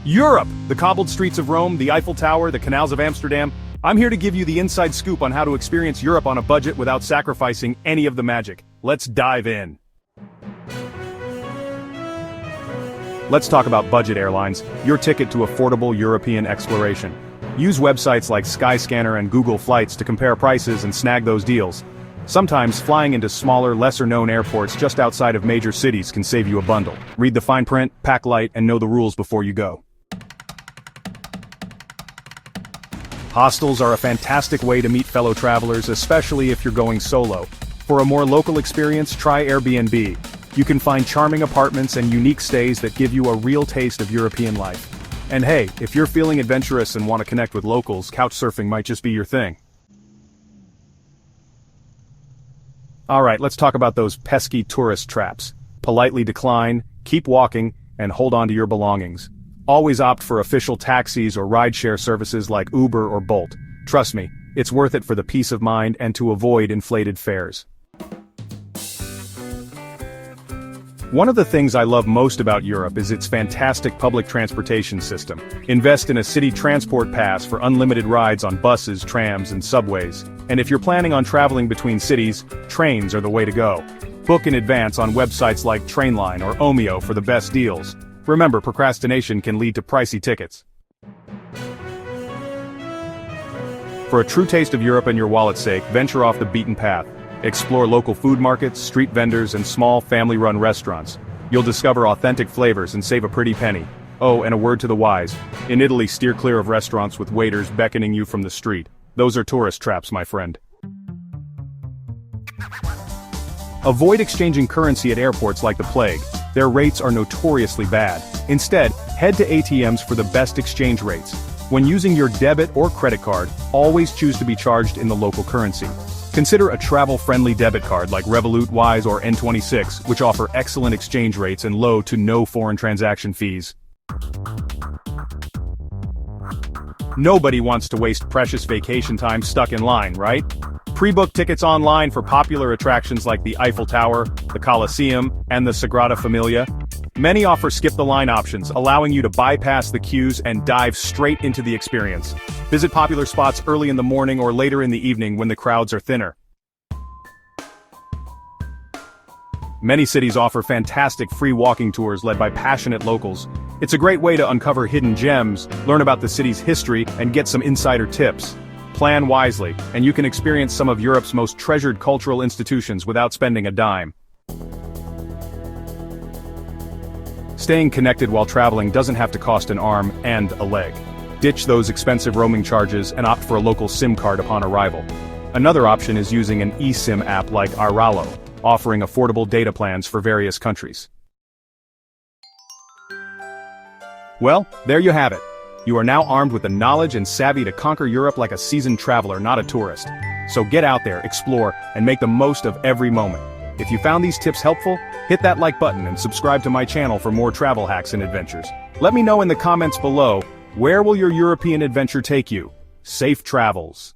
Europe! The cobbled streets of Rome, the Eiffel Tower, the canals of Amsterdam. I'm here to give you the inside scoop on how to experience Europe on a budget without sacrificing any of the magic. Let's dive in. Let's talk about budget airlines, your ticket to affordable European exploration. Use websites like Skyscanner and Google Flights to compare prices and snag those deals. Sometimes flying into smaller, lesser-known airports just outside of major cities can save you a bundle. Read the fine print, pack light, and know the rules before you go. Hostels are a fantastic way to meet fellow travelers, especially if you're going solo. For a more local experience, try Airbnb. You can find charming apartments and unique stays that give you a real taste of European life. And hey, if you're feeling adventurous and want to connect with locals, couchsurfing might just be your thing. Alright, let's talk about those pesky tourist traps. Politely decline, keep walking, and hold on to your belongings. Always opt for official taxis or rideshare services like Uber or Bolt. Trust me, it's worth it for the peace of mind and to avoid inflated fares. One of the things I love most about Europe is its fantastic public transportation system. Invest in a city transport pass for unlimited rides on buses, trams, and subways. And if you're planning on traveling between cities, trains are the way to go. Book in advance on websites like Trainline or Omeo for the best deals. Remember, procrastination can lead to pricey tickets. For a true taste of Europe and your wallet's sake, venture off the beaten path. Explore local food markets, street vendors, and small, family-run restaurants. You'll discover authentic flavors and save a pretty penny. Oh, and a word to the wise. In Italy, steer clear of restaurants with waiters beckoning you from the street. Those are tourist traps, my friend. Avoid exchanging currency at airports like the plague. Their rates are notoriously bad. Instead, head to ATMs for the best exchange rates. When using your debit or credit card, always choose to be charged in the local currency. Consider a travel-friendly debit card like Revolut, Wise, or N26, which offer excellent exchange rates and low to no foreign transaction fees. Nobody wants to waste precious vacation time stuck in line, right? Pre-book tickets online for popular attractions like the Eiffel Tower, the Colosseum, and the Sagrada Familia. Many offer skip-the-line options, allowing you to bypass the queues and dive straight into the experience. Visit popular spots early in the morning or later in the evening when the crowds are thinner. Many cities offer fantastic free walking tours led by passionate locals. It's a great way to uncover hidden gems, learn about the city's history, and get some insider tips. Plan wisely, and you can experience some of Europe's most treasured cultural institutions without spending a dime. Staying connected while traveling doesn't have to cost an arm and a leg. Ditch those expensive roaming charges and opt for a local SIM card upon arrival. Another option is using an eSIM app like Airalo, offering affordable data plans for various countries. Well, there you have it. You are now armed with the knowledge and savvy to conquer Europe like a seasoned traveler, not a tourist. So get out there, explore, and make the most of every moment. If you found these tips helpful, hit that like button and subscribe to my channel for more travel hacks and adventures. Let me know in the comments below, where will your European adventure take you? Safe travels!